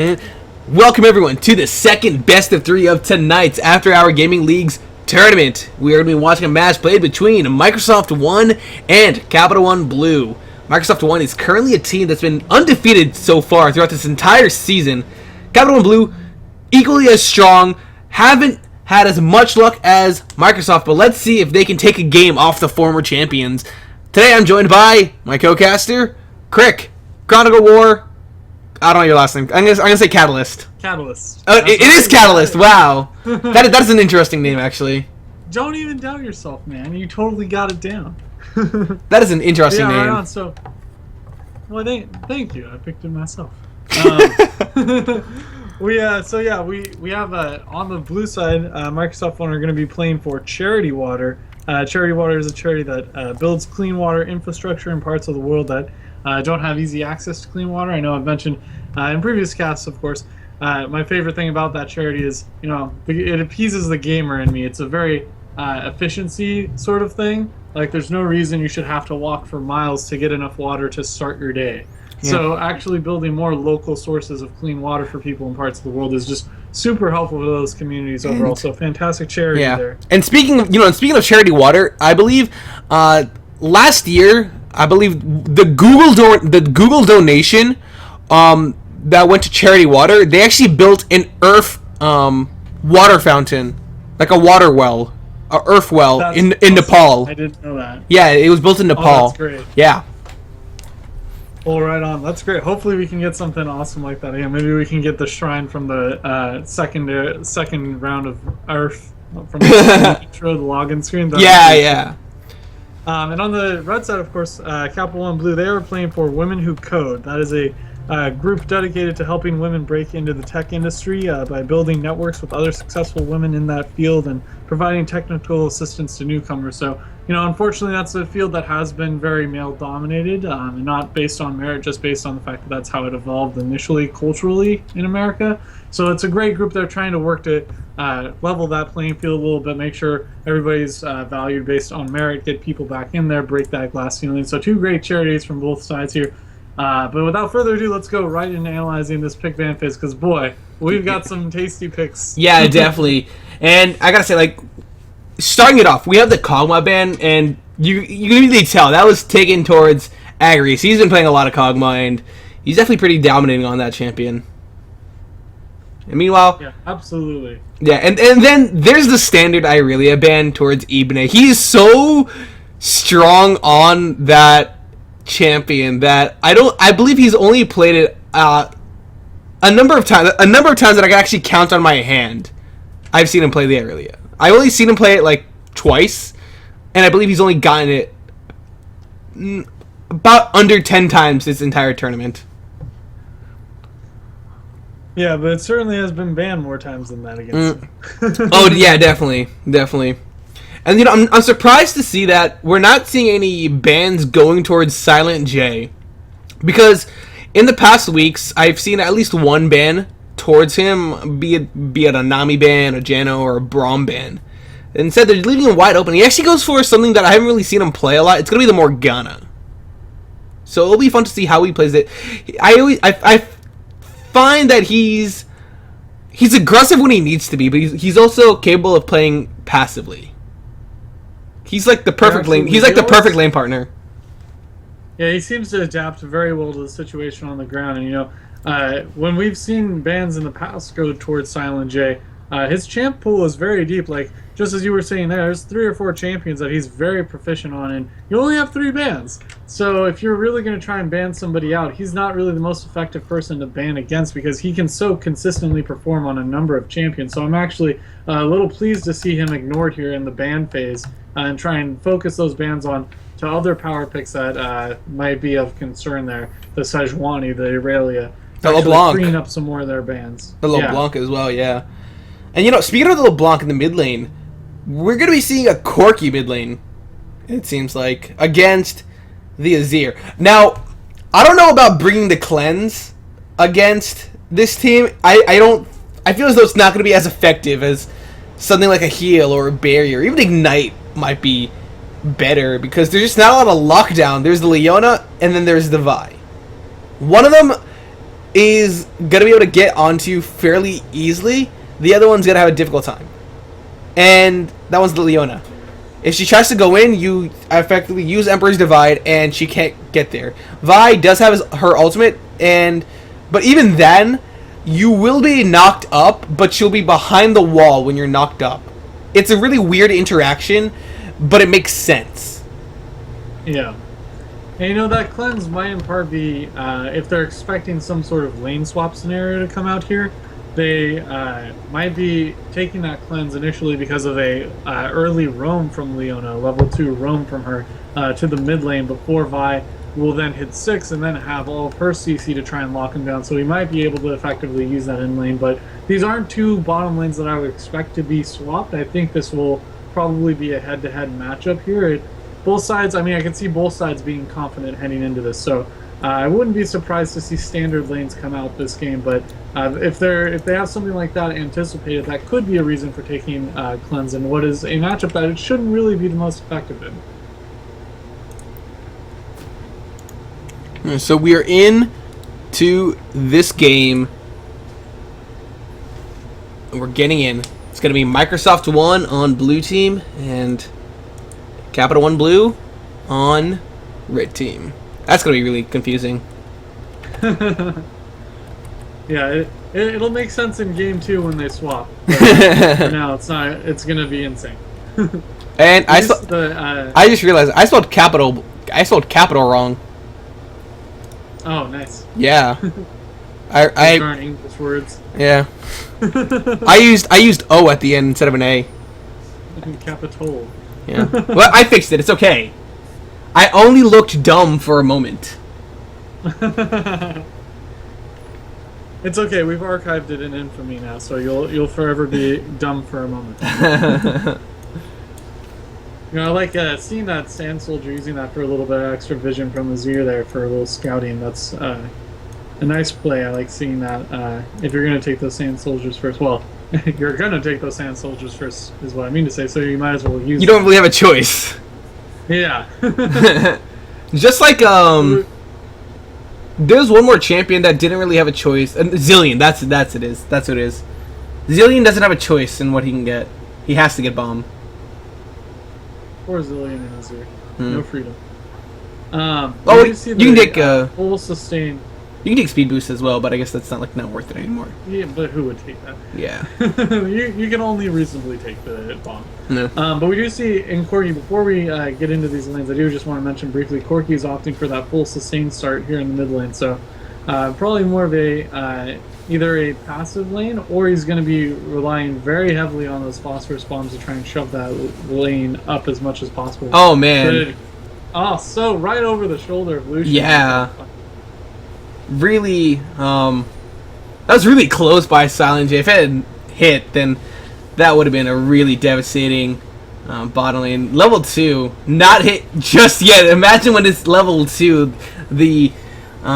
And welcome everyone to the second best of three of tonight's After Hour Gaming League's tournament. We are going to be watching a match played between Microsoft One and Capital One Blue. Microsoft One is currently a team that's been undefeated so far throughout this entire season. Capital One Blue, equally as strong, haven't had as much luck as Microsoft, but let's see if they can take a game off the former champions. Today I'm joined by my co-caster, Crick, Chronicle War. I don't know your last name. I'm gonna say Catalyst. Catalyst. Oh, it is Catalyst. Wow, that's an interesting name actually. Don't even doubt yourself, man. You totally got it down. That is an interesting name. Right on. So, well, thank you. I picked it myself. We have on the blue side, Microsoft One are going to be playing for Charity Water. Charity Water is a charity that builds clean water infrastructure in parts of the world that don't have easy access to clean water. I know I've mentioned in previous casts, of course. My favorite thing about that charity is, it appeases the gamer in me. It's a very efficiency sort of thing. Like, there's no reason you should have to walk for miles to get enough water to start your day. Yeah. So actually building more local sources of clean water for people in parts of the world is just super helpful for those communities overall. So fantastic charity there. And speaking of Charity Water, I believe last year, the Google donation that went to Charity Water, they actually built an earth water fountain, like a water well, a earth well in Nepal. I didn't know that. Yeah, it was built in Nepal. Oh, that's great. Yeah. Well, right on. That's great. Hopefully we can get something awesome like that. Yeah, maybe we can get the shrine from the second round of Earth from the intro, the login screen. Yeah. And on the red side, of course, Capital One Blue, they are playing for Women Who Code. That is a group dedicated to helping women break into the tech industry by building networks with other successful women in that field and providing technical assistance to newcomers. So, unfortunately, that's a field that has been very male-dominated, and not based on merit, just based on the fact that that's how it evolved initially culturally in America. So it's a great group. They're trying to work to level that playing field a little bit, make sure everybody's valued based on merit, get people back in there, break that glass ceiling. So two great charities from both sides here. But without further ado, let's go right into analyzing this pick van phase, because boy, we've got some tasty picks. Yeah, definitely. And I gotta say, starting it off, we have the Kog'Maw ban, and you can really tell that was taken towards Agrius. He's been playing a lot of Kog'Maw, and he's definitely pretty dominating on that champion. And meanwhile... Yeah, absolutely. Yeah, and then there's the standard Irelia ban towards Ibne. He's so strong on that champion that I believe he's only played it a number of times that I can actually count on my hand. I've seen him play the Irelia. I've only seen him play it twice, and I believe he's only gotten it about under 10 times this entire tournament. Yeah, but it certainly has been banned more times than that against him. Oh yeah, definitely. And I'm surprised to see that we're not seeing any bans going towards Silent J, because in the past weeks I've seen at least one ban towards him, be it a Nami ban, a Jano, or a Braum ban. Instead, they're leaving him wide open. He actually goes for something that I haven't really seen him play a lot. It's gonna be the Morgana. So it'll be fun to see how he plays it. I find that he's aggressive when he needs to be, but he's also capable of playing passively. He's like the perfect lane. He's like the perfect lane partner. Yeah, he seems to adapt very well to the situation on the ground. And when we've seen bans in the past go towards Silent J, his champ pool is very deep. Like, just as you were saying there's 3 or 4 champions that he's very proficient on, and you only have 3 bans. So if you're really going to try and ban somebody out, he's not really the most effective person to ban against, because he can so consistently perform on a number of champions. So I'm actually a little pleased to see him ignored here in the ban phase, and try and focus those bans on to other power picks that might be of concern there. The Sejuani, the Irelia. The LeBlanc. Clean up some more of their bans. The LeBlanc as well, yeah. And speaking of the LeBlanc in the mid lane, we're going to be seeing a Corki mid lane, it seems like, against the Azir. Now, I don't know about bringing the cleanse against this team. I feel as though it's not going to be as effective as something like a heal or a barrier. Even Ignite might be better, because there's just not a lot of lockdown. There's the Leona, and then there's the Vi. One of them is gonna be able to get onto fairly easily. The other one's gonna have a difficult time, and that one's the Leona. If she tries to go in, you effectively use Emperor's Divide, and she can't get there. Vi does have her ultimate, but even then, you will be knocked up, but she'll be behind the wall when you're knocked up. It's a really weird interaction, but it makes sense. Yeah. And that cleanse might in part be, if they're expecting some sort of lane swap scenario to come out here, they might be taking that cleanse initially because of a early roam from Leona, level 2 roam from her to the mid lane before Vi will then hit 6 and then have all of her CC to try and lock him down. So he might be able to effectively use that in lane, but these aren't two bottom lanes that I would expect to be swapped. I think this will probably be a head-to-head matchup here. Both sides, I can see both sides being confident heading into this, so I wouldn't be surprised to see standard lanes come out this game, but if they have something like that anticipated, that could be a reason for taking cleanse in what is a matchup that it shouldn't really be the most effective in. So we are in to this game. We're getting in. It's going to be Microsoft 1 on blue team and Capital One Blue on red team. That's going to be really confusing. Yeah, it'll make sense in game 2 when they swap. But for now, it's not. It's going to be insane. And I just realized I spelled capital wrong. Oh, nice. Yeah. I darn English words. Yeah. I used O at the end instead of an A. Capital. Yeah. Well, I fixed it. It's okay. I only looked dumb for a moment. It's okay. We've archived it in infamy now, so you'll forever be dumb for a moment. I like seeing that Sand Soldier using that for a little bit of extra vision from his ear there for a little scouting. That's a nice play. I like seeing that. If you're going to take those Sand Soldiers first, well, you're going to take those Sand Soldiers first is what I mean to say, so you might as well use them. You don't really have a choice. Yeah. Just like, there's one more champion that didn't really have a choice. Zillion, that's what it is. Zillion doesn't have a choice in what he can get. He has to get bomb. Poor Zillion and Azir. No freedom. You can take full sustain. You can take speed boost as well, but I guess that's not worth it anymore. Yeah, but who would take that? Yeah. you can only reasonably take the bomb. No. But we do see in Corki, before we get into these lanes, I do just want to mention briefly, Corki is opting for that full sustain start here in the mid lane, so probably more of a either a passive lane, or he's going to be relying very heavily on those phosphorus bombs to try and shove that lane up as much as possible. Oh, man. So right over the shoulder of Lucian. Yeah. Really, that was really close by Silent J. If it had hit, then that would have been a really devastating bottom lane. Level 2, not hit just yet. Imagine when it's level 2, the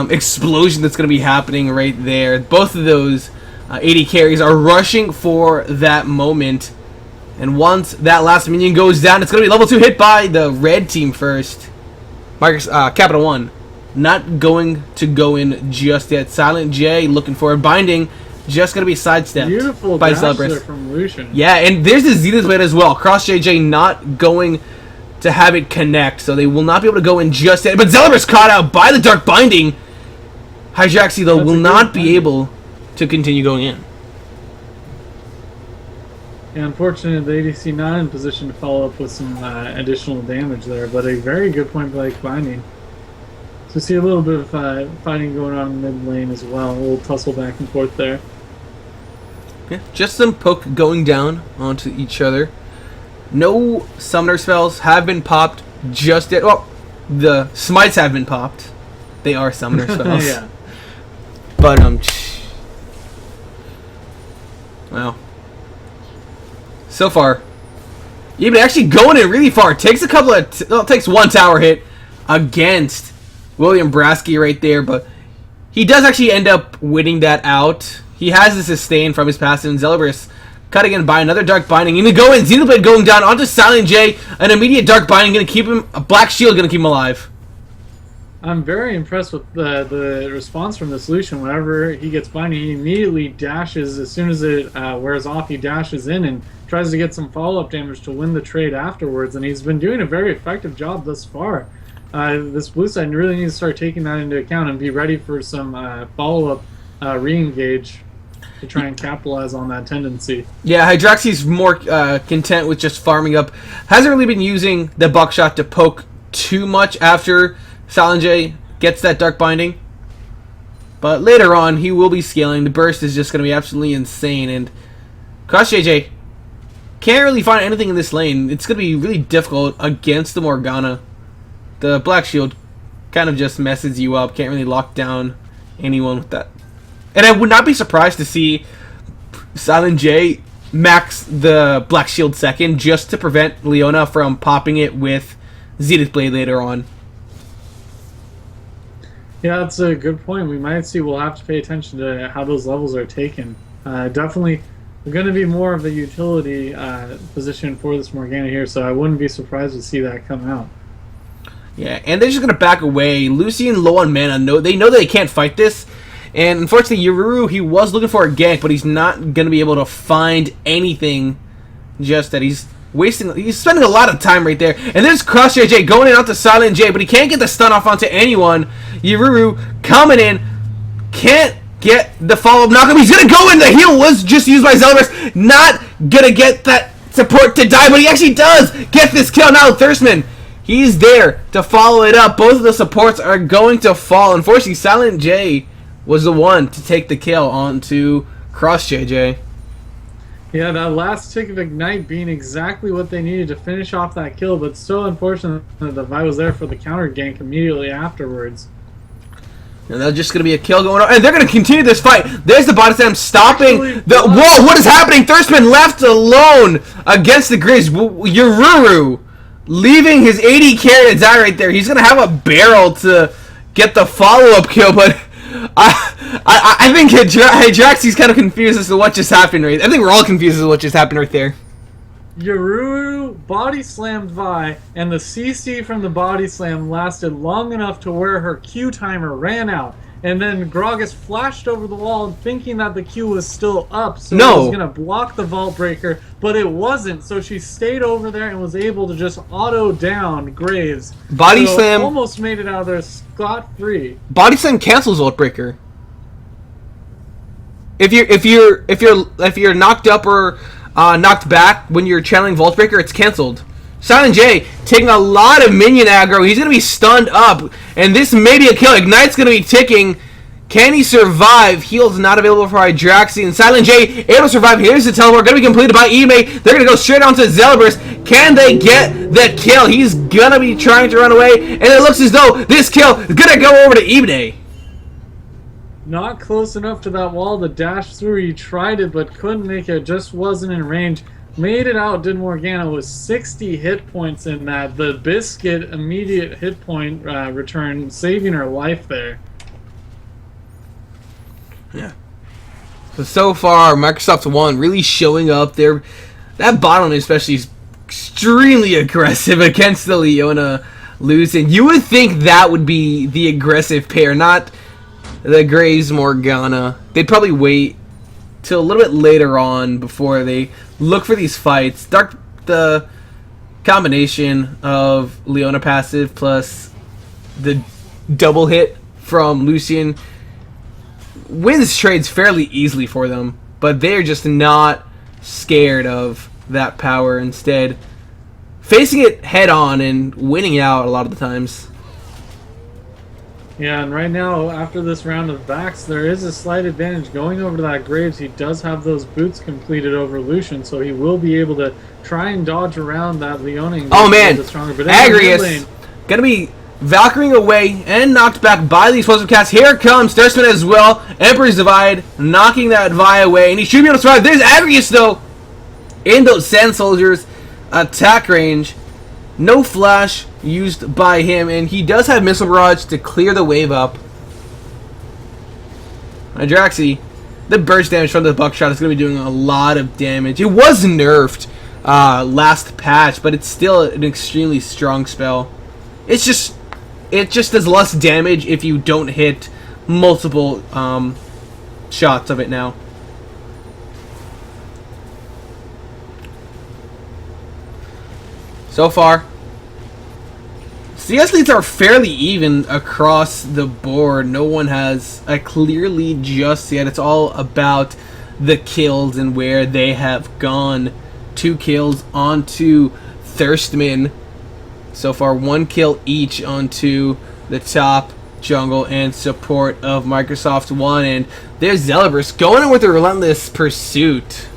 explosion that's going to be happening right there. Both of those AD carries are rushing for that moment. And once that last minion goes down, it's going to be level 2 hit by the red team first. Capital One. Not going to go in just yet. Silent J looking for a binding. Just going to be sidestepped. Beautiful by dash Celebris there from Lucian. Yeah, and there's the Zenith Blade as well. Cross JJ not going to have it connect, so they will not be able to go in just yet. But Celebris caught out by the Dark Binding. Hyjaxi, though, will not be able to continue going in. Yeah, unfortunately, the ADC not in position to follow up with some additional damage there, but a very good point blank binding. So see a little bit of fighting going on in the mid lane as well. A little tussle back and forth there. Yeah, just some poke going down onto each other. No summoner spells have been popped just yet. Well, the smites have been popped. They are summoner spells. Yeah. But wow. So far, even actually going in really far. Takes a couple of takes one tower hit against William Brasky right there, but he does actually end up winning that out. He has the sustain from his passive, and Celebris cutting in by another Dark Binding. Gonna go in, Xenoblade going down onto Silent J, an immediate Dark Binding gonna keep him, a Black Shield gonna keep him alive. I'm very impressed with the response from this Lucian. Whenever he gets binding, he immediately dashes. As soon as it wears off, he dashes in and tries to get some follow-up damage to win the trade afterwards. And he's been doing a very effective job thus far. This blue side really needs to start taking that into account and be ready for some follow-up re-engage to try and capitalize on that tendency. Yeah, Hydraxi's more content with just farming up. Hasn't really been using the buckshot to poke too much after Silent J gets that Dark Binding. But later on, he will be scaling. The burst is just going to be absolutely insane. And Cross JJ can't really find anything in this lane. It's going to be really difficult against the Morgana. The Black Shield kind of just messes you up. Can't really lock down anyone with that. And I would not be surprised to see Silent J max the Black Shield second just to prevent Leona from popping it with Zenith Blade later on. Yeah, that's a good point. We might see. We'll have to pay attention to how those levels are taken. Definitely going to be more of a utility position for this Morgana here, so I wouldn't be surprised to see that come out. Yeah, and they're just going to back away. Lucian low on mana. They know that they can't fight this. And unfortunately, Yururu, he was looking for a gank, but he's not going to be able to find anything just that. He's spending a lot of time right there. And there's Cross JJ going in onto Silent J, but he can't get the stun off onto anyone. Yururu coming in, can't get the follow-up knockup. He's going to go in. The heal was just used by Zelibers. Not going to get that support to die, but he actually does get this kill. Now Thurstman, he's there to follow it up. Both of the supports are going to fall. Unfortunately, Silent J was the one to take the kill onto Cross JJ. Yeah, that last tick of Ignite being exactly what they needed to finish off that kill, but still unfortunate that the Vi was there for the counter gank immediately afterwards. And that's just going to be a kill going on. And they're going to continue this fight. There's the body slam stopping the... Whoa, what is happening? Thurstman left alone against the Grizz. Yururu leaving his 80 carry to die right there. He's going to have a barrel to get the follow-up kill, but... I think Hydraxi's kind of confused as to what just happened right. I think we're all confused as to what just happened right there. Yururu body slammed Vi, and the CC from the body slam lasted long enough to where her Q timer ran out. And then Gragas flashed over the wall thinking that the Q was still up, so it was going to block the Vault Breaker, but it wasn't, so she stayed over there and was able to just auto down Graves. Body slam almost made it out of there scot-free. Body slam cancels Vault Breaker. If you're knocked up or knocked back when you're channeling Vault Breaker, it's canceled. Silent J taking a lot of minion aggro. He's going to be stunned up. And this may be a kill. Ignite's going to be ticking. Can he survive? Heal's not available for Hydraxi. And Silent J able to survive. Here's the teleport. Going to be completed by Ime. They're going to go straight on to Zelibers. Can they get the kill? He's going to be trying to run away. And it looks as though this kill is going to go over to Ime. Not close enough to that wall to dash through. He tried it but couldn't make it. Just wasn't in range. Made it out, did Morgana, with 60 hit points in that. The Biscuit immediate hit point return, saving her life there. Yeah. So far, Microsoft won, really showing up there. That bottom especially is extremely aggressive against the Leona losing. You would think that would be the aggressive pair, not the Graves Morgana. They'd probably wait till a little bit later on before they look for these fights. The combination of Leona passive plus the double hit from Lucian wins trades fairly easily for them, but they're just not scared of that power. Instead, facing it head on and winning out a lot of the times. Yeah, and right now, after this round of backs, there is a slight advantage going over to that Graves. He does have those boots completed over Lucian, so he will be able to try and dodge around that Leona. Oh man, Agrius gonna be Valkyrie away and knocked back by the explosive cast. Here comes Thurstman as well. Emperor's Divide knocking that Vi away, and he should be able to survive. There's Agrius though in those Sand Soldiers attack range. No flash used by him, and he does have Missile Barrage to clear the wave up. Hydraxi, the burst damage from the buckshot is going to be doing a lot of damage. It was nerfed last patch, but it's still an extremely strong spell. It's just it just does less damage if you don't hit multiple shots of it now. So far, CS leads are fairly even across the board. No one has a clear lead just yet. It's all about the kills and where they have gone. 2 kills onto Thirstman. So far, 1 kill each onto the top jungle and support of Microsoft One. And there's Zelibrus going in with a relentless pursuit.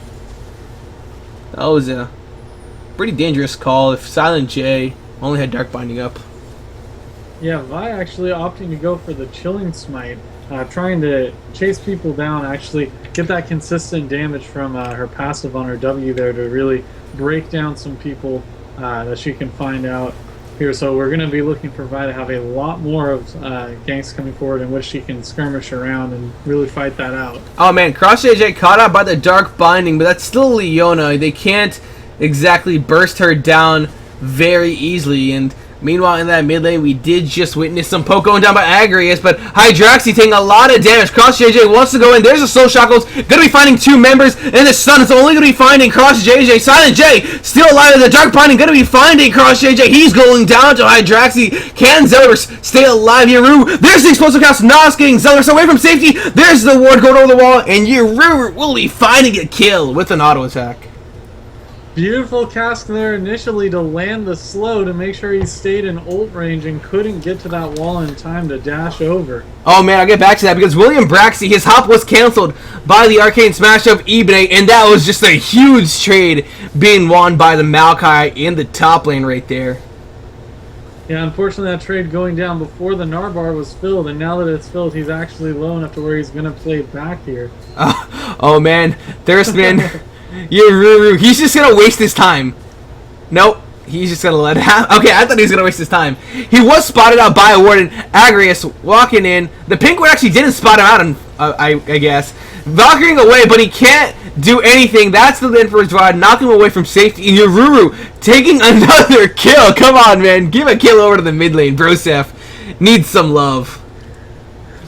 That was a pretty dangerous call if Silent J only had Dark Binding up. Yeah, Vi actually opting to go for the Chilling Smite, trying to chase people down, actually get that consistent damage from her passive on her W there to really break down some people that she can find out here. So we're going to be looking for Vi to have a lot more of ganks coming forward in which she can skirmish around and really fight that out. Oh man, Cross JJ caught out by the Dark Binding, but that's still Leona. They can't exactly burst her down very easily. And meanwhile, in that mid lane, we did just witness some poke going down by Agrius, but Hydraxi taking a lot of damage. Cross JJ wants to go in. There's a Soul Shackles. Gonna be finding 2 members, and the Sun is only gonna be finding Cross JJ. Silent J still alive in the Dark Binding. Gonna be finding Cross JJ. He's going down to Hydraxi. Can Zelibrus stay alive? Yuru. There's the explosive cast. Nas getting Zelibrus away from safety. There's the ward going over the wall, and Yuru will be finding a kill with an auto attack. Beautiful cast there initially to land the slow to make sure he stayed in ult range and couldn't get to that wall in time to dash over. Oh man, I'll get back to that because William Braxey, his hop was canceled by the Arcane Smash of eBay, and that was just a huge trade being won by the Maokai in the top lane right there. Yeah, unfortunately that trade going down before the Narbar was filled, and now that it's filled, he's actually low enough to where he's going to play back here. Oh man, Thirstman... Yuru, he's just gonna waste his time. Nope, he's just gonna let it happen. Okay, I thought he was gonna waste his time. He was spotted out by a warden. Agrius walking in. The pink one actually didn't spot him out, I guess. Valkyrieing away, but he can't do anything. That's the win for his rod, knocking him away from safety. And Yuru taking another kill. Come on, man. Give a kill over to the mid lane. Broseph needs some love.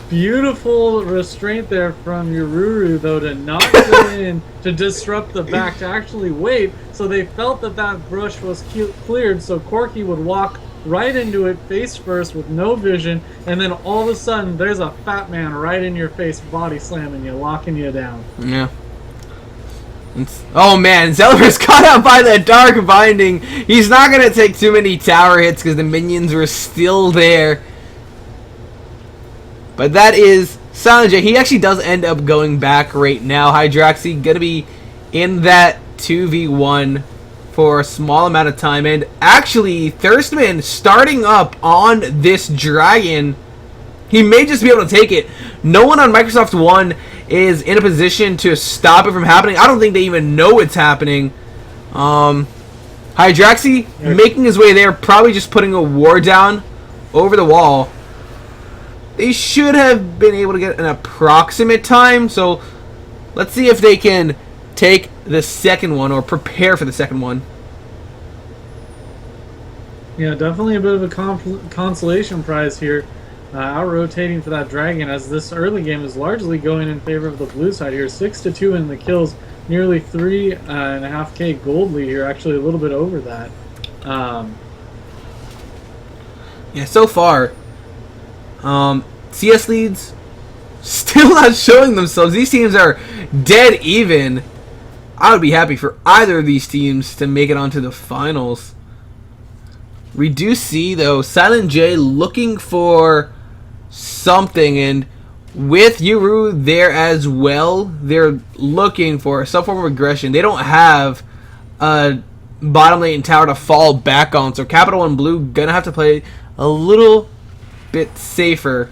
Beautiful restraint there from Yururu, though, to not get in to disrupt the back, to actually wait. So they felt that that brush was cleared, so Corki would walk right into it face first with no vision, and then all of a sudden there's a fat man right in your face, body slamming you, locking you down. Yeah. Oh man, Zelibrus caught out by the Dark Binding. He's not going to take too many tower hits because the minions were still there. But that is Silent J. He actually does end up going back right now. Hydraxi going to be in that 2v1 for a small amount of time. And actually, Thirstman starting up on this dragon. He may just be able to take it. No one on Microsoft One is in a position to stop it from happening. I don't think they even know it's happening. Hydraxi making his way there, probably just putting a ward down over the wall. They should have been able to get an approximate time, so let's see if they can take the second one or prepare for the second one. Yeah, definitely a bit of a consolation prize here. Out-rotating for that dragon, as this early game is largely going in favor of the blue side here. 6-2 in the kills, nearly 3.5k gold lead here, actually a little bit over that. Yeah, so far, CS leads still not showing themselves. These teams are dead even. I would be happy for either of these teams to make it onto the finals. We do see, though, Silent J looking for something, and with Yuru there as well, they're looking for some form of aggression. They don't have a bottom lane tower to fall back on, so Capital One Blue gonna have to play a little bit safer.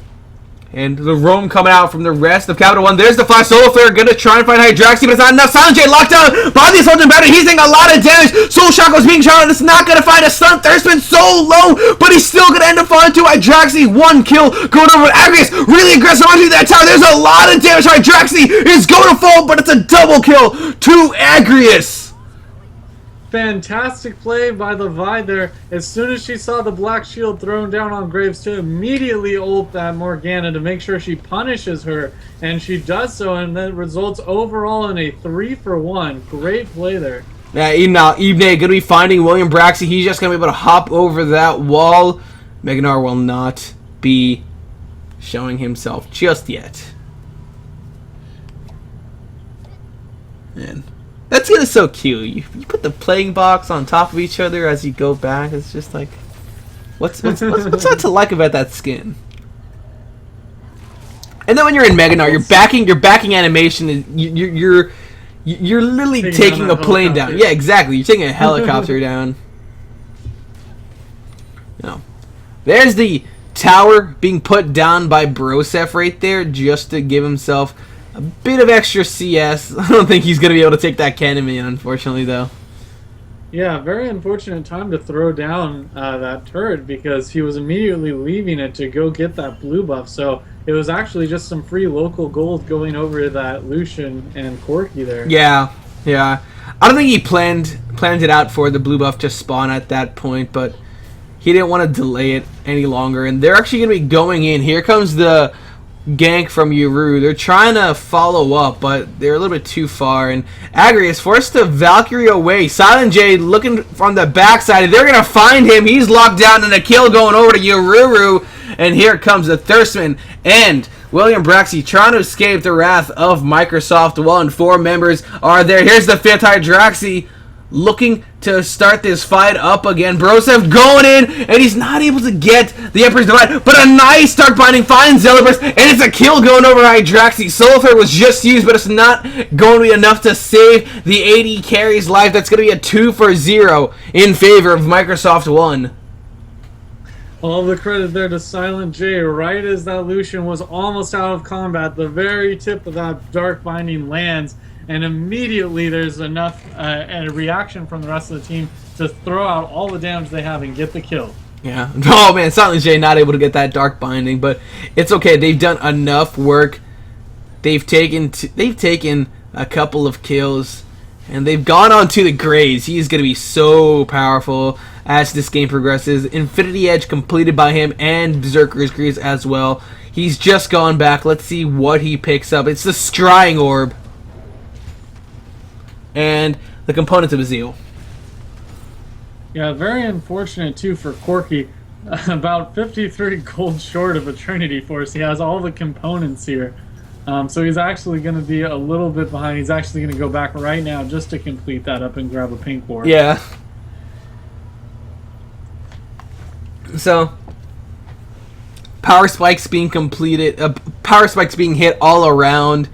And the roam coming out from the rest of Capital One. There's the flash. Solar Flare gonna try and find Hydraxi, but it's not enough. Silent J locked down by the Assault and Battery. He's taking a lot of damage. Soul Shackles being shot, and it's not gonna find a stun. Thirstman so low, but he's still gonna end up falling to Hydraxi. 1 kill going over Agrius. Really aggressive onto that tower. There's a lot of damage. Hydraxi is going to fall, but it's a double kill to Agrius. Fantastic play by the Vi there. As soon as she saw the black shield thrown down on Graves to immediately ult that Morgana to make sure she punishes her. And she does so, and that results overall in a 3-for-1. Great play there. Yeah, now Ibne going to be finding William Braxey. He's just going to be able to hop over that wall. Meganar will not be showing himself just yet. Man, that's gonna so cute. You put the playing box on top of each other as you go back. It's just like, what's not to like about that skin? And then when you're in Meganar, your backing animation. You're literally taking a plane down. Yeah, exactly. You're taking a helicopter down. No, there's the tower being put down by Broseph right there, just to give himself a bit of extra CS. I don't think he's going to be able to take that cannon in, unfortunately, though. Yeah, very unfortunate time to throw down that turret, because he was immediately leaving it to go get that blue buff. So it was actually just some free local gold going over to that Lucian and Corki there. Yeah. I don't think he planned it out for the blue buff to spawn at that point, but he didn't want to delay it any longer. And they're actually going to be going in. Here comes the gank from Yuru. They're trying to follow up, but they're a little bit too far, and Agri is forced to Valkyrie away. Silent J looking from the backside. They're gonna find him. He's locked down, and a kill going over to Yururu, and here comes the Thirstman and William Braxey trying to escape the wrath of Microsoft. 4 members are there. Here's the 5th Hydraxi looking to start this fight up again. Broseph going in, and he's not able to get the Emperor's Divide, but a nice Dark Binding finds Zealous, and it's a kill going over Hydraxi. Soul Flare was just used, but it's not going to be enough to save the AD carry's life. That's going to be a 2-for-0 in favor of Microsoft 1. All the credit there to Silent J. Right as that Lucian was almost out of combat, the very tip of that Dark Binding lands, and immediately there's enough a reaction from the rest of the team to throw out all the damage they have and get the kill. Yeah. Oh man, Silent J not able to get that Dark Binding, but it's okay. They've done enough work. They've taken a couple of kills, and they've gone on to the Graves. He's going to be so powerful as this game progresses. Infinity Edge completed by him, and Berserker's Greaves as well. He's just gone back. Let's see what he picks up. It's the Scrying Orb and the components of Azil. Yeah, very unfortunate too for Corki. About 53 gold short of a Trinity Force. He has all the components here. So he's actually going to be a little bit behind. He's actually going to go back right now just to complete that up and grab a pink ward. Yeah. So, power spikes being completed. Power spikes being hit all around.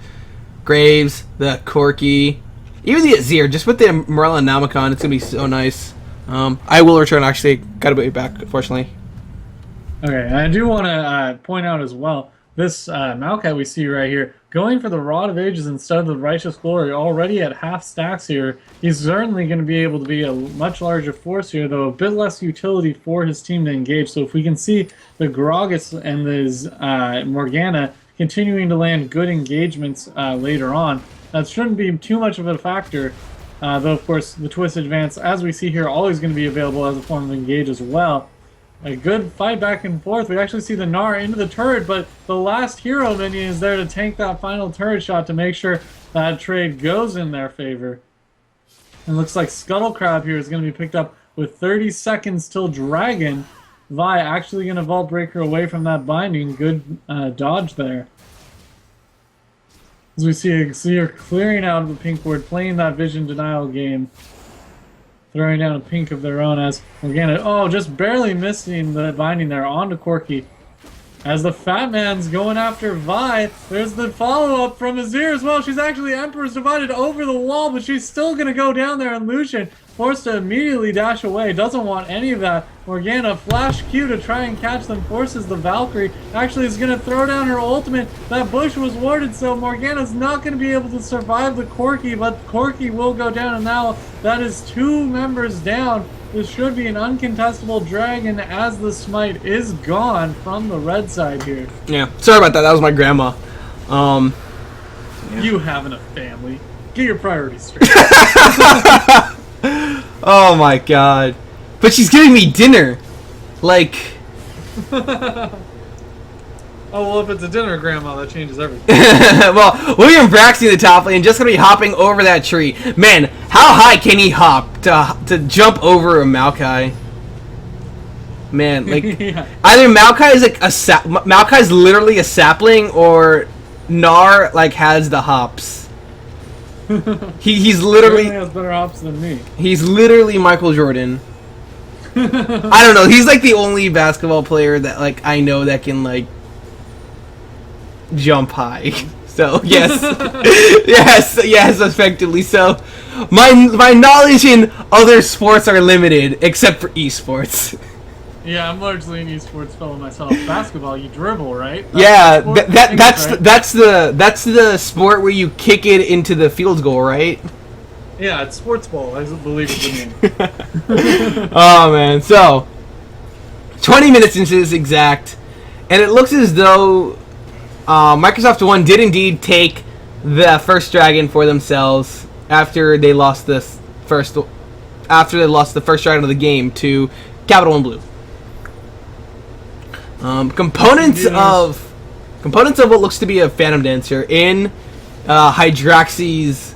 Graves, the Corki, even the Azir, just with the Morella Namicon, it's going to be so nice. I will return, actually. Got to be back, unfortunately. Okay, I do want to point out as well, this Maokai we see right here, going for the Rod of Ages instead of the Righteous Glory, already at half stacks here. He's certainly going to be able to be a much larger force here, though a bit less utility for his team to engage. So if we can see the Gragas and his Morgana continuing to land good engagements later on, that shouldn't be too much of a factor, though of course the Twisted Advance, as we see here, always going to be available as a form of engage as well. A good fight back and forth. We actually see the Gnar into the turret, but the last hero minion is there to tank that final turret shot to make sure that trade goes in their favor. It looks like Scuttle Crab here is going to be picked up with 30 seconds till Dragon. Vi actually going to Vault Breaker away from that binding. Good dodge there. As we see Exir clearing out of the pink ward, playing that vision denial game. Throwing down a pink of their own as Morgana, just barely missing the binding there onto Corki. As the Fat Man's going after Vi, there's the follow-up from Azir as well. She's actually Emperor's Divided over the wall, but she's still going to go down there, and Lucian forced to immediately dash away. Doesn't want any of that. Morgana, flash Q to try and catch them, forces the Valkyrie. Actually is going to throw down her ultimate. That bush was warded, so Morgana's not going to be able to survive the Corki, but Corki will go down, and now that is 2 members down. This should be an uncontestable dragon as the smite is gone from the red side here. Yeah, sorry about that. That was my grandma. Yeah. You having a family. Get your priorities straight. Oh my god. But she's giving me dinner. Like... Oh, well, if it's a dinner, Grandma, that changes everything. Well, William Braxton in the top lane just going to be hopping over that tree. Man, how high can he hop to jump over a Maokai? Man, like, Yeah. either Maokai is like Maokai's literally a sapling, or Gnar, like, has the hops. He's literally... He has better hops than me. He's literally Michael Jordan. I don't know. He's like the only basketball player that, like, I know that can, like, jump high. So yes, yes, effectively. So my knowledge in other sports are limited, except for esports. Yeah, I'm largely an esports fellow myself. Basketball, you dribble, right? That's the sport where you kick it into the field goal, right? Yeah, it's sports ball. I believe it's the name. Oh man, so 20 minutes into this exact, and it looks as though Microsoft One did indeed take the first dragon for themselves after they lost the first dragon of the game to Capital One Blue. Components of what looks to be a Phantom Dancer in Hydraxi's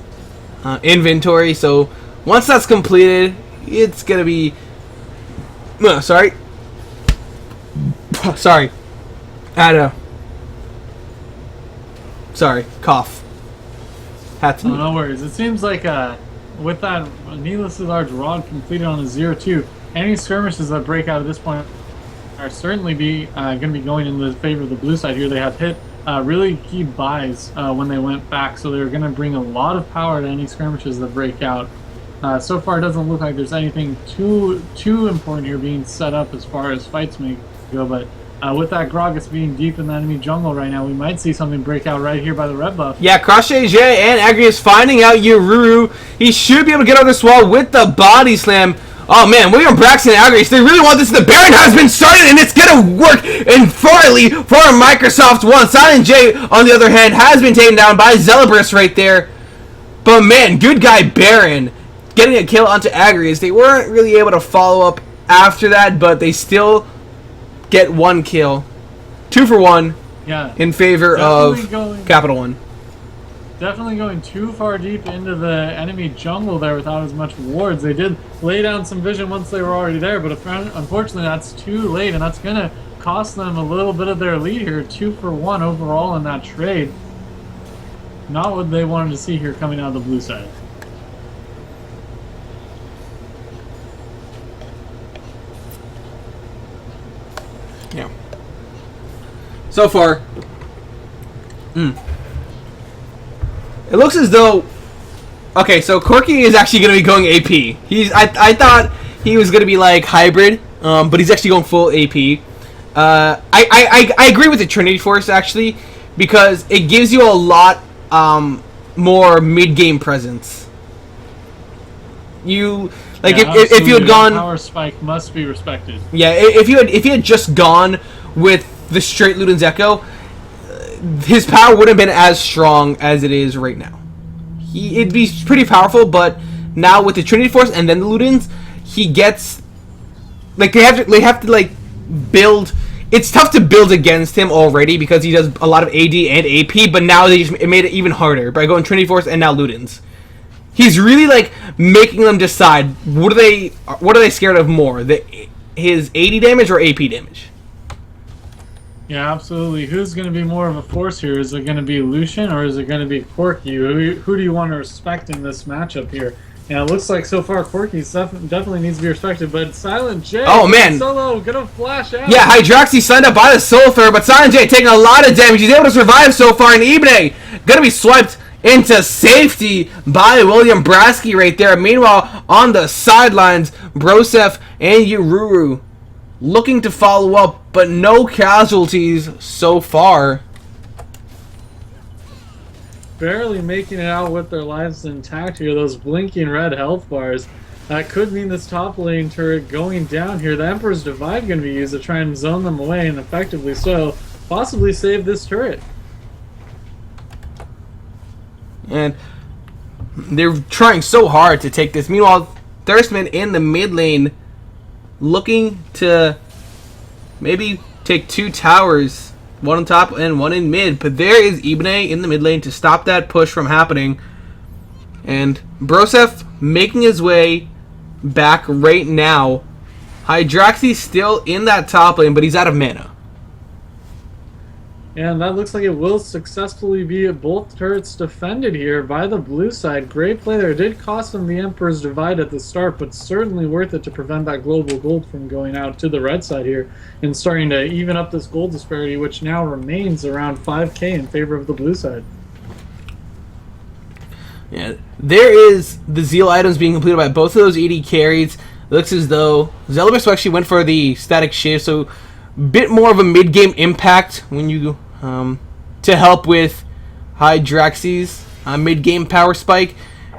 inventory. So once that's completed, it's gonna be sorry, I had a cough. Had to. Oh, no worries. It seems like with that needlessly large rod completed on the 0-2, any skirmishes that break out at this point are certainly going to be going in the favor of the blue side here. They have hit really key buys when they went back, so they're going to bring a lot of power to any skirmishes that break out. So far, it doesn't look like there's anything too important here being set up as far as fights may go, but with that Gragas being deep in the enemy jungle right now, we might see something break out right here by the red buff. Yeah, Crush AJ and Agrius finding out Yururu. He should be able to get over this wall with the body slam. Oh man, William Braxton and Agrius, they really want this. The Baron has been started, and it's going to work entirely for Microsoft One. Silent J, on the other hand, has been taken down by Zelibris right there. But man, good guy Baron getting a kill onto Agrius. They weren't really able to follow up after that, but they still get one kill. 2 for 1 in favor of Capital One. Definitely going too far deep into the enemy jungle there without as much wards. They did lay down some vision once they were already there, but unfortunately that's too late, and that's going to cost them a little bit of their lead here. 2 for 1 overall in that trade. Not what they wanted to see here coming out of the blue side. Yeah. So far, it looks as though... Okay, so Corky is actually going to be going AP. I thought he was going to be like hybrid, but he's actually going full AP. I agree with the Trinity Force actually, because it gives you a lot more mid-game presence. If you had gone, power spike must be respected. Yeah, if you had just gone with the straight Luden's Echo, his power wouldn't have been as strong as it is right now. It'd be pretty powerful, but now with the Trinity Force and then the Ludens, he gets like they have to like build. It's tough to build against him already because he does a lot of AD and AP, but now it made it even harder by going Trinity Force and now Ludens. He's really like making them decide what are they scared of more, his AD damage or AP damage. Yeah, absolutely. Who's going to be more of a force here? Is it going to be Lucian or is it going to be Corky? Who do you want to respect in this matchup here? Yeah, it looks like so far Corky definitely needs to be respected, but Silent J, solo, gonna flash out. Yeah, Hydraxi signed up by the Soul Thrower, but Silent J taking a lot of damage. He's able to survive so far, and Ibne gonna be swiped into safety by William Brasky right there. Meanwhile, on the sidelines, Brosef and Yururu looking to follow up, but no casualties so far. Barely making it out with their lives intact here. Those blinking red health bars. That could mean this top lane turret going down here. The Emperor's Divide going to be used to try and zone them away, and effectively so, possibly save this turret. And they're trying so hard to take this. Meanwhile, Thurstman in the mid lane, looking to maybe take 2 towers, one on top and one in mid. But there is Ibne in the mid lane to stop that push from happening. And Broseph making his way back right now. Hydraxi's still in that top lane, but he's out of mana. And that looks like it will successfully be both turrets defended here by the blue side. Great play there. It did cost them the Emperor's Divide at the start, but certainly worth it to prevent that global gold from going out to the red side here and starting to even up this gold disparity, which now remains around 5k in favor of the blue side. Yeah, there is the Zeal items being completed by both of those AD carries. It looks as though Zelibus actually went for the static shift, so a bit more of a mid-game impact when you to help with Hydraxi's mid-game power spike.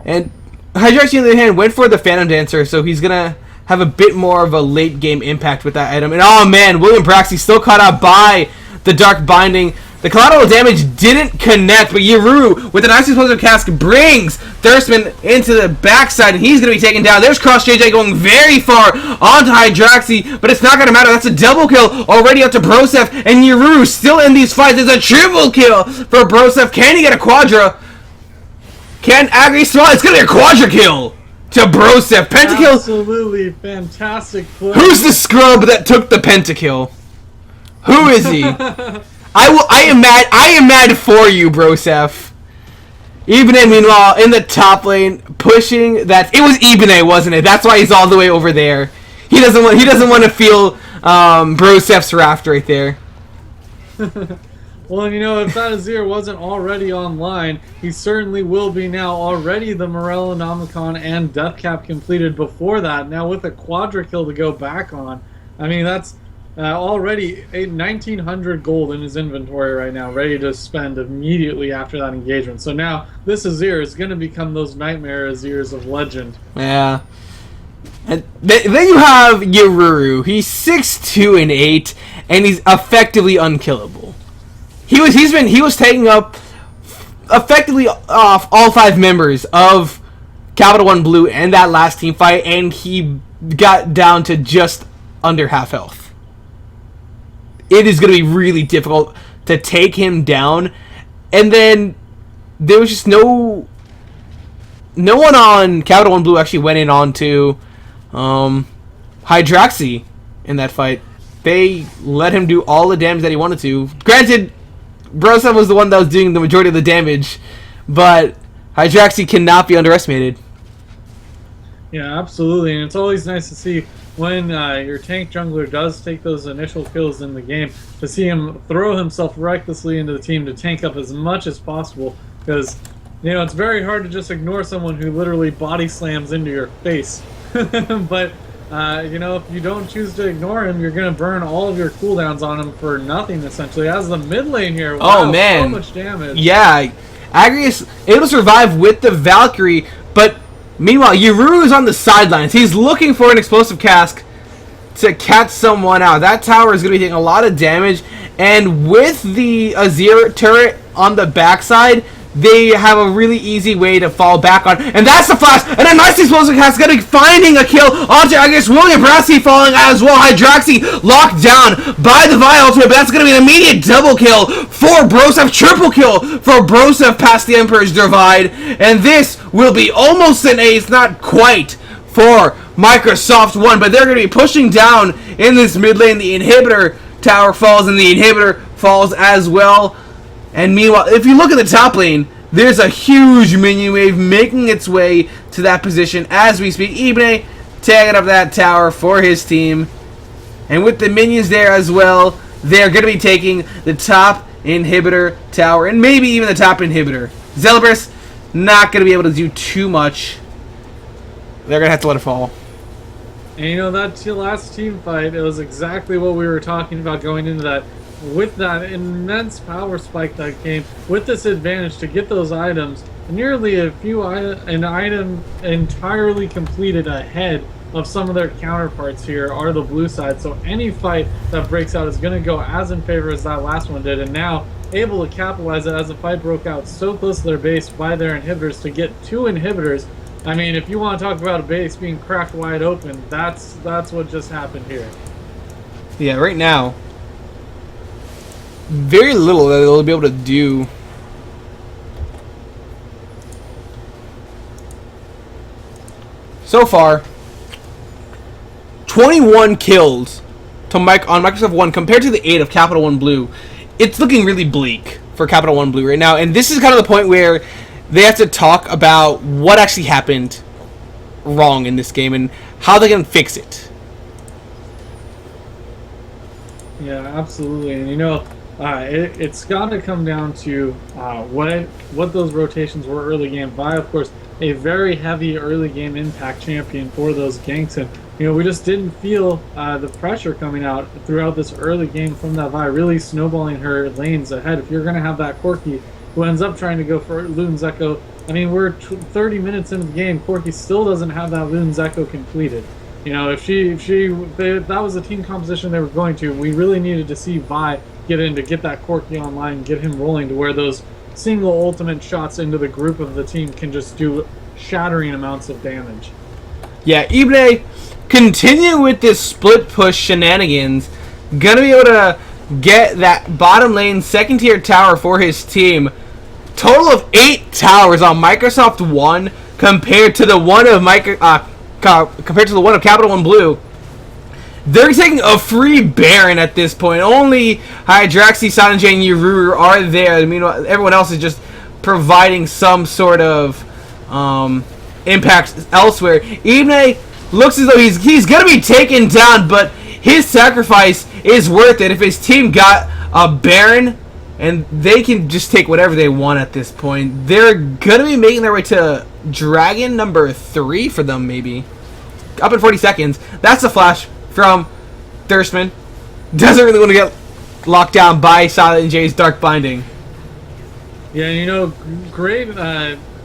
And Hydraxi, on the other hand, went for the Phantom Dancer, so he's going to have a bit more of a late-game impact with that item. And oh man, William Braxey still caught out by the Dark Binding. The collateral damage didn't connect, but Yeru, with an Ice Explosive Cask, brings Thurstman into the backside, and he's going to be taken down. There's Cross JJ going very far onto Hydraxi, but it's not going to matter. That's a double kill already up to Broseph, and Yeru still in these fights. It's a triple kill for Broseph. Can he get a quadra? Can Agri Small? It's going to be a quadra kill to Broseph. Pentakill. Absolutely fantastic play. Who's the scrub that took the pentakill? Who is he? I am mad for you, Broseph. Ibne, meanwhile, in the top lane, pushing that. It was Ibne, wasn't it? That's why he's all the way over there. He doesn't want to feel Brosef's raft right there. Well, you know, if that Azir wasn't already online, he certainly will be now. Already the Morellonomicon and Deathcap completed before that. Now with a quadra kill to go back on. I mean, that's already 1,900 gold in his inventory right now, ready to spend immediately after that engagement. So now this Azir is going to become those nightmare Azirs of legend. Yeah. And then you have Yeruru. He's 6'2" and 8, and he's effectively unkillable. He was taking up effectively off all 5 members of Capital One Blue and that last team fight, and he got down to just under half health. It is going to be really difficult to take him down. And then there was just no one on Capital One Blue actually went in onto Hydraxi in that fight. They let him do all the damage that he wanted to. Granted, Broseph was the one that was doing the majority of the damage, but Hydraxi cannot be underestimated. Yeah, absolutely, and it's always nice to see when your tank jungler does take those initial kills in the game, to see him throw himself recklessly into the team to tank up as much as possible, because, you know, it's very hard to just ignore someone who literally body slams into your face. But you know, if you don't choose to ignore him, you're going to burn all of your cooldowns on him for nothing, essentially. As the mid lane here, wow, oh man, so much damage. Yeah, Agri is able to survive with the Valkyrie, but meanwhile, Yeru is on the sidelines. He's looking for an explosive cask to catch someone out. That tower is going to be taking a lot of damage, and with the Azir turret on the backside, they have a really easy way to fall back on. And that's the flash! And a nice explosive cast going to finding a kill onto, I guess, William Brassey falling as well. Hydraxi locked down by the Vi ultimate, but that's going to be an immediate double kill for Broseph. Triple kill for Broseph past the Emperor's Divide. And this will be almost an ace, not quite, for Microsoft One, but they're going to be pushing down in this mid lane. The inhibitor tower falls, and the inhibitor falls as well. And meanwhile, if you look at the top lane, there's a huge minion wave making its way to that position as we speak. Ibne tagging up that tower for his team. And with the minions there as well, they're going to be taking the top inhibitor tower and maybe even the top inhibitor. Zelibris not going to be able to do too much. They're going to have to let it fall. And you know, that last team fight, it was exactly what we were talking about going into that. With that immense power spike that came, with this advantage to get those items, nearly an item entirely completed ahead of some of their counterparts here are the blue side. So any fight that breaks out is going to go as in favor as that last one did, and now able to capitalize it as the fight broke out so close to their base by their inhibitors to get 2 inhibitors I mean, if you want to talk about a base being cracked wide open, that's what just happened here. Yeah, right now, very little that they'll be able to do. So far, 21 kills on Microsoft One compared to the 8 of Capital One Blue. It's looking really bleak for Capital One Blue right now, and this is kind of the point where they have to talk about what actually happened wrong in this game and how they can fix it. Yeah, absolutely. And it's got to come down to what those rotations were early game. Vi, of course, a very heavy early game impact champion for those ganks, and we just didn't feel the pressure coming out throughout this early game from that Vi, really snowballing her lanes ahead. If you're going to have that Corki who ends up trying to go for Loon's Echo, I mean, we're 30 minutes into the game, Corki still doesn't have that Loon's Echo completed. If that was the team composition they were going to, we really needed to see Vi get that Corki online, get him rolling to where those single ultimate shots into the group of the team can just do shattering amounts of damage. Yeah, Ibne continue with this split push shenanigans. Gonna be able to get that bottom lane second tier tower for his team. Total of 8 towers on Microsoft One compared to the one of Capital One Blue. They're taking a free Baron at this point. Only Hydraxi, Sanjay, and Yuru are there. Meanwhile, everyone else is just providing some sort of impact elsewhere. Ibne looks as though he's going to be taken down, but his sacrifice is worth it. If his team got a Baron, and they can just take whatever they want at this point. They're going to be making their way to Dragon number 3 for them, maybe. Up in 40 seconds. That's a flash from Thurstman. Doesn't really want to get locked down by Silent J's Dark Binding. Yeah, great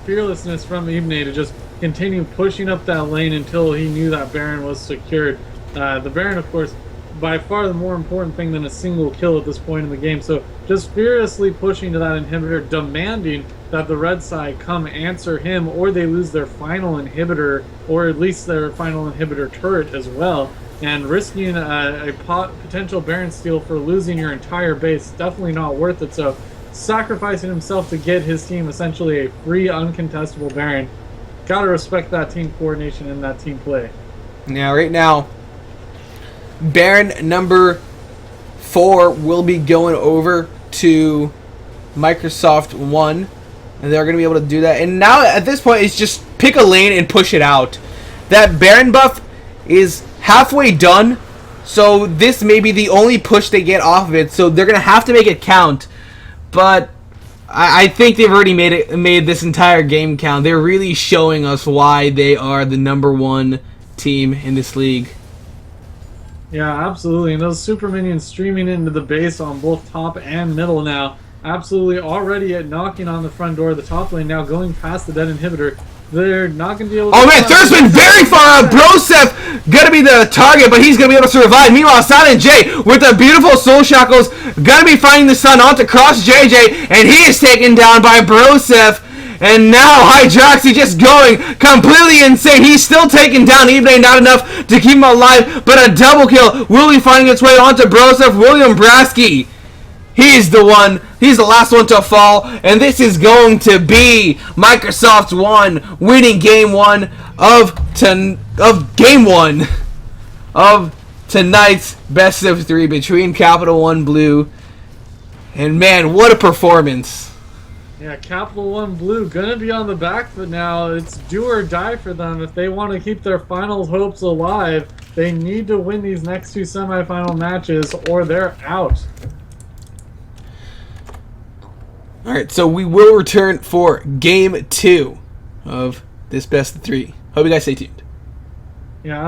fearlessness from Ibne to just continue pushing up that lane until he knew that Baron was secured. The Baron, of course, by far the more important thing than a single kill at this point in the game. So just furiously pushing to that inhibitor, demanding that the red side come answer him, or they lose their final inhibitor, or at least their final inhibitor turret as well. And risking a potential Baron steal for losing your entire base, definitely not worth it. So sacrificing himself to get his team essentially a free, uncontestable Baron. Gotta respect that team coordination and that team play. Now, right now, Baron number 4 will be going over to Microsoft One, and they're going to be able to do that. And now, at this point, it's just pick a lane and push it out. That Baron buff is halfway done, so this may be the only push they get off of it, so they're going to have to make it count. But I think they've already made this entire game count. They're really showing us why they are the number 1 team in this league. Yeah, absolutely. And those super minions streaming into the base on both top and middle now. Absolutely already knocking on the front door of the top lane now, going past the dead inhibitor. They're not going to be able to... Oh man, Thurstman very far out. Broseph going to be the target, but he's going to be able to survive. Meanwhile, Silent J with the beautiful soul shackles going to be finding the sun onto Cross JJ, and he is taken down by Broseph. And now Hydraxi just going completely insane. He's still taken down. Ibne not enough to keep him alive, but a double kill will be finding its way onto Broseph. William Brasky, he's the last one to fall, and this is going to be Microsoft One winning game 1 of game 1 of tonight's best of 3 between Capital One Blue. And man, what a performance. Yeah, Capital One Blue gonna be on the back foot now. It's do or die for them if they want to keep their finals hopes alive. They need to win these next 2 semifinal matches, or they're out. All right, so we will return for game 2 of this best of 3. Hope you guys stay tuned. Yeah.